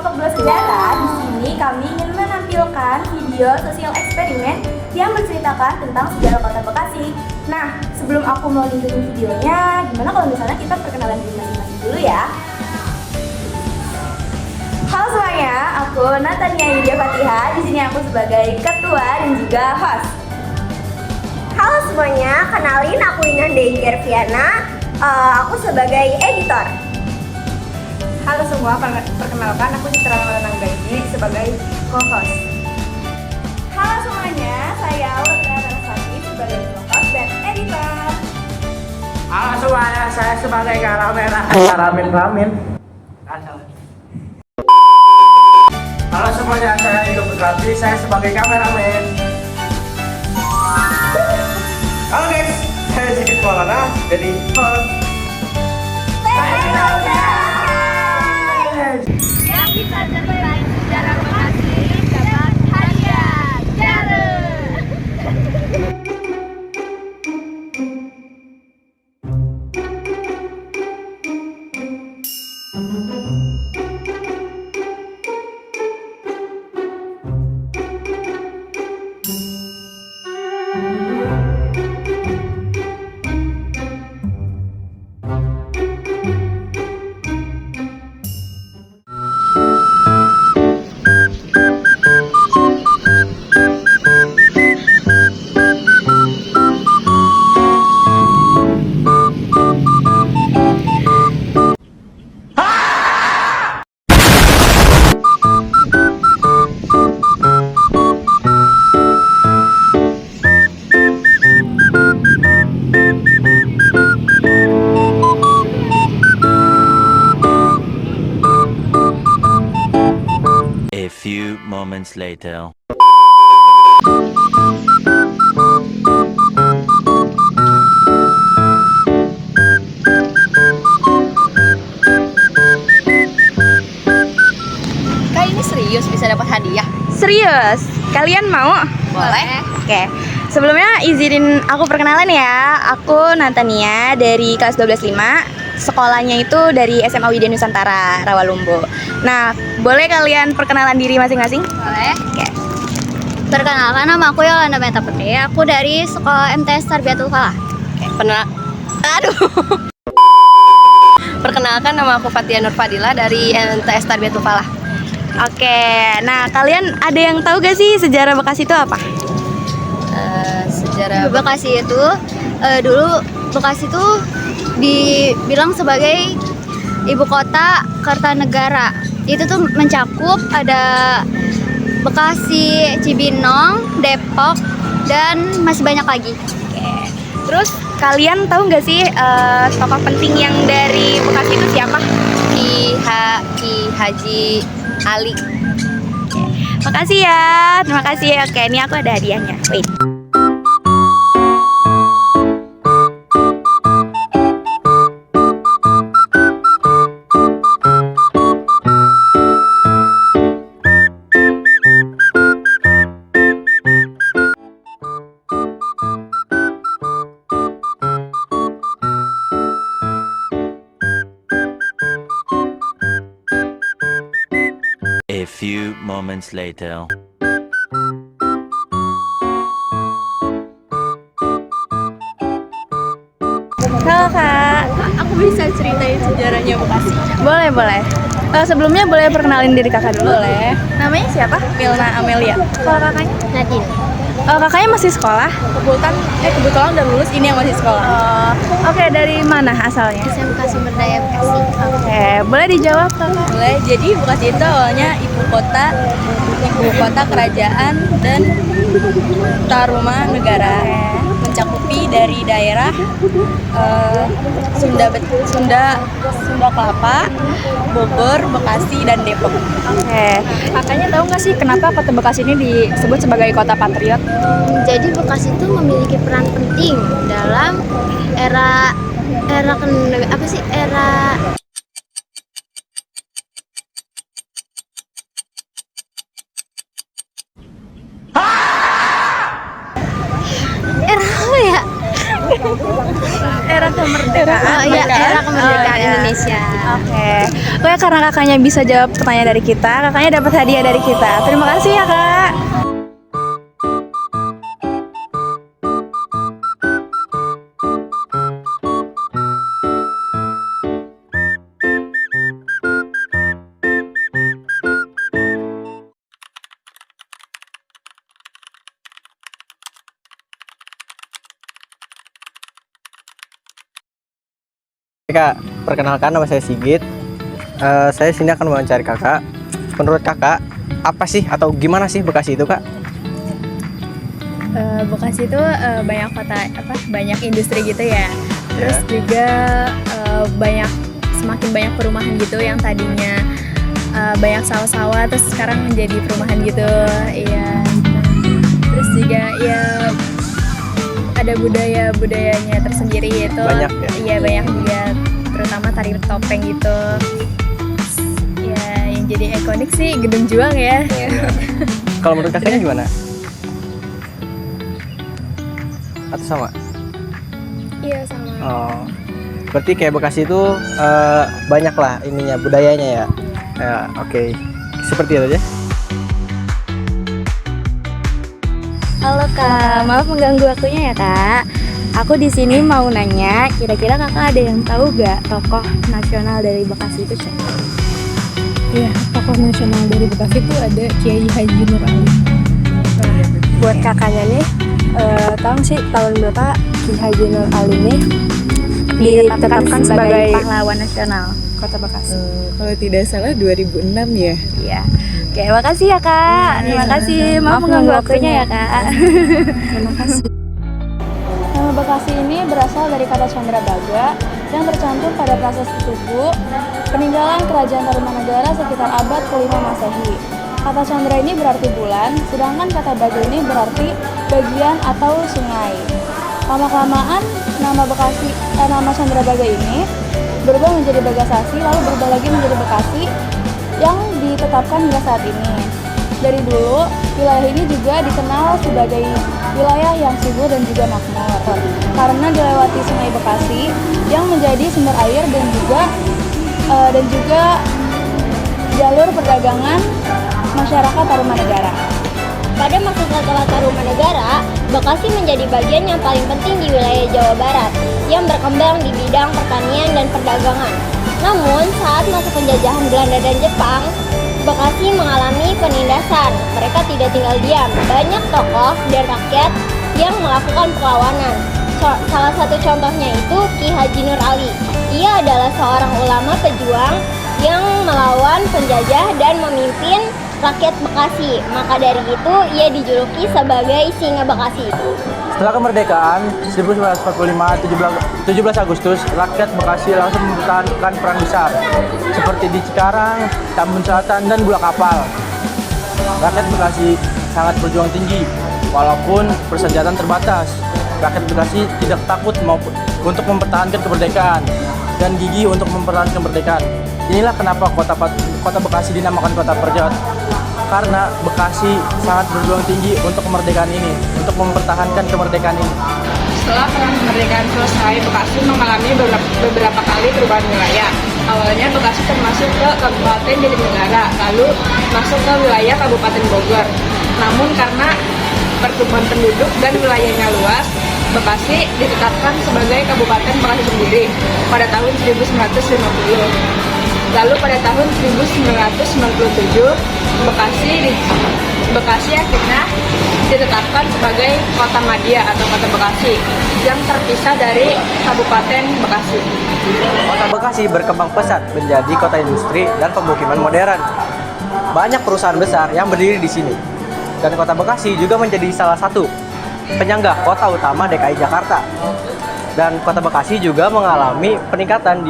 Kelompok 2 Sejarah, di sini kami ingin menampilkan video sosial eksperimen yang menceritakan tentang sejarah Kota Bekasi. Nah, sebelum aku mau nunjukin videonya, gimana kalau misalnya kita perkenalan diri masing-masing dulu ya? Halo semuanya, aku Natania Yudia Fatiha. Di sini aku sebagai ketua dan juga host. Halo semuanya, kenalin aku Indah Denger Viana. Aku sebagai editor. Halo semua, perkenalkan aku Citra Malanang Gaji sebagai co-host. Halo semuanya, saya Aura Rasati sebagai host dan editor. Halo semuanya, saya sebagai Ramin. Halo semuanya, saya Igo Putrati, saya sebagai kameramen. Halo guys, saya Sigit Maulana, jadi host. Yang bisa ceritain sejarah Bekasi dapat hadiah jarum. A few moments later. Kak, ini serius bisa dapat hadiah? Serius? Kalian mau? Boleh. Oke. Sebelumnya izinin aku perkenalan ya. Aku Natania dari kelas 12-5. Sekolahnya itu dari SMA Widya Nusantara, Rawalumbu. Nah, boleh kalian perkenalan diri masing-masing? Boleh. Oke. Perkenalkan, nama aku Yolanda Meta Putri. Aku dari sekolah MTS Tarbiyatul Falah. Perkenalkan, nama aku Fatia Nur Fadila dari MTS Tarbiyatul Falah. Oke. Nah, kalian ada yang tahu gak sih sejarah Bekasi itu apa? Sejarah Bekasi itu dulu Bekasi itu dibilang sebagai ibu kota Kartanegara. Itu tuh mencakup ada Bekasi, Cibinong, Depok, dan masih banyak lagi. Oke. Terus kalian tahu nggak sih tokoh penting yang dari Bekasi itu siapa? Ki Haji Ali. Makasih ya, terima kasih. Oke, ini aku ada hadiahnya. Wait. A few moments later. Halo Kak. Aku bisa ceritain sejarahnya Bekasi. Boleh, boleh. Sebelumnya boleh perkenalin diri kakak dulu? Boleh. Namanya siapa? Milna Amelia. Kalau kakaknya? Nadine. Kakaknya masih sekolah? Kebetulan udah lulus, ini yang masih sekolah. Oke, dari mana asalnya? SMK Sumber Daya Bekasi. Oke, boleh dijawab kakak? Boleh. Jadi Bekasi itu awalnya ibu kota kerajaan dan Taruma negara, mencakupi dari daerah Sunda Kelapa, Bogor, Bekasi, dan Depok. Oke, kakaknya tahu nggak sih kenapa kota Bekasi ini disebut sebagai kota patriot? Jadi Bekasi itu memiliki peran penting dalam era era apa ya? Era Oh iya, era kemerdekaan Indonesia. Oke, karena kakaknya bisa jawab pertanyaan dari kita, kakaknya dapat hadiah dari kita. Terima kasih ya kak. Kak, perkenalkan nama saya Sigit. Saya sini akan mewawancari kakak. Menurut kakak, apa sih atau gimana sih Bekasi itu, Kak? Bekasi itu banyak banyak industri gitu ya. Terus juga semakin banyak perumahan gitu yang tadinya banyak sawah-sawah terus sekarang menjadi perumahan gitu. Iya. Terus juga ya ada budayanya tersendiri yaitu Banyak ya? Iya banyak juga, terutama tari topeng gitu. Ya yang jadi ikonik sih Gedung Juang ya. Kalau menurut kakaknya gimana? Atau sama? Iya sama. Oh, berarti kayak Bekasi itu banyak lah ininya, budayanya ya. Oke. Seperti itu aja. Halo kak, maaf mengganggu waktunya ya kak. Aku di sini mau nanya, kira-kira kakak ada yang tahu gak tokoh nasional dari Bekasi itu siapa? Iya, tokoh nasional dari Bekasi itu ada Kiai Haji Nur Ali. Buat kakaknya nih, tahu sih tahun berapa Kiai Haji Nur Ali ini ditetapkan sebagai pahlawan nasional Kota Bekasi? Kalau tidak salah 2006 ya. Iya. Oke, makasih ya kak. Terima kasih. Maaf mengganggu waktunya ya kak. Terima kasih. Nama Bekasi ini berasal dari kata Candrabaga yang tercantum pada prasasti Tugu peninggalan Kerajaan Tarumanegara sekitar abad ke-5 Masehi. Kata Candra ini berarti bulan, sedangkan kata Baga ini berarti bagian atau sungai. Lama-kelamaan nama Candrabaga ini berubah menjadi Bagasasi, lalu berubah lagi menjadi Bekasi yang ditetapkan hingga saat ini. Dari dulu, wilayah ini juga dikenal sebagai wilayah yang subur dan juga makmur karena dilewati Sungai Bekasi yang menjadi sumber air dan juga jalur perdagangan masyarakat Tarumanegara. Pada masa setelah Tarumanegara, Bekasi menjadi bagian yang paling penting di wilayah Jawa Barat yang berkembang di bidang pertanian dan perdagangan. Namun, saat masa penjajahan Belanda dan Jepang, Bekasi mengalami penindasan. Mereka tidak tinggal diam. Banyak tokoh dan rakyat yang melakukan perlawanan. Salah satu contohnya itu Ki Haji Nur Ali. Ia adalah seorang ulama pejuang yang melawan penjajah dan memimpin rakyat Bekasi. Maka dari itu ia dijuluki sebagai Singa Bekasi. Setelah kemerdekaan 1945 17 Agustus, rakyat Bekasi langsung mempertahankan peran besar seperti di Cikarang, Tambun Selatan, dan Bulak Kapal. Rakyat Bekasi sangat berjuang tinggi walaupun persenjataan terbatas. Rakyat Bekasi tidak takut untuk mempertahankan kemerdekaan dan gigih untuk mempertahankan kemerdekaan. Inilah kenapa kota Bekasi dinamakan Kota Perjot. Karena Bekasi sangat berjuang tinggi untuk kemerdekaan ini, untuk mempertahankan kemerdekaan ini. Setelah perang kemerdekaan selesai, Bekasi mengalami beberapa kali perubahan wilayah. Awalnya Bekasi termasuk ke Kabupaten Jatinegara, lalu masuk ke wilayah Kabupaten Bogor. Namun karena pertumbuhan penduduk dan wilayahnya luas, Bekasi ditetapkan sebagai Kabupaten Bekasi sendiri pada tahun 1950. Lalu pada tahun 1997, Bekasi akhirnya ditetapkan sebagai Kota Madya atau Kota Bekasi yang terpisah dari Kabupaten Bekasi. Kota Bekasi berkembang pesat menjadi kota industri dan pemukiman modern. Banyak perusahaan besar yang berdiri di sini. Dan Kota Bekasi juga menjadi salah satu penyangga kota utama DKI Jakarta. Dan Kota Bekasi juga mengalami peningkatan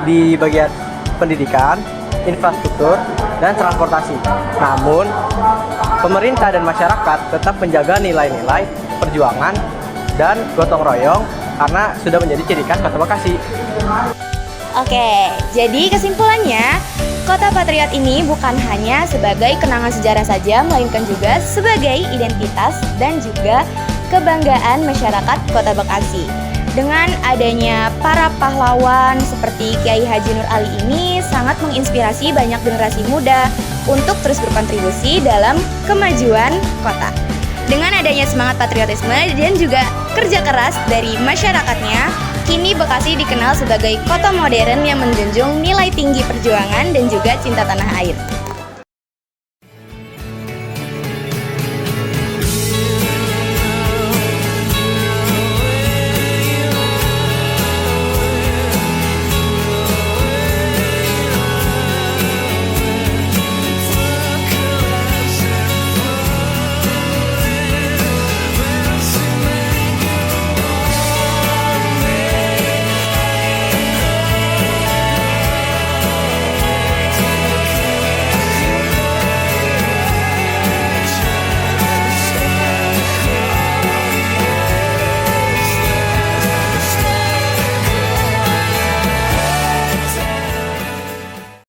di bagian pendidikan, infrastruktur, dan transportasi. Namun, pemerintah dan masyarakat tetap menjaga nilai-nilai perjuangan dan gotong royong karena sudah menjadi ciri khas Kota Bekasi. Oke, jadi kesimpulannya, Kota Patriot ini bukan hanya sebagai kenangan sejarah saja, melainkan juga sebagai identitas dan juga kebanggaan masyarakat Kota Bekasi. Dengan adanya para pahlawan seperti Kiai Haji Nur Ali ini sangat menginspirasi banyak generasi muda untuk terus berkontribusi dalam kemajuan kota. Dengan adanya semangat patriotisme dan juga kerja keras dari masyarakatnya, kini Bekasi dikenal sebagai kota modern yang menjunjung nilai tinggi perjuangan dan juga cinta tanah air.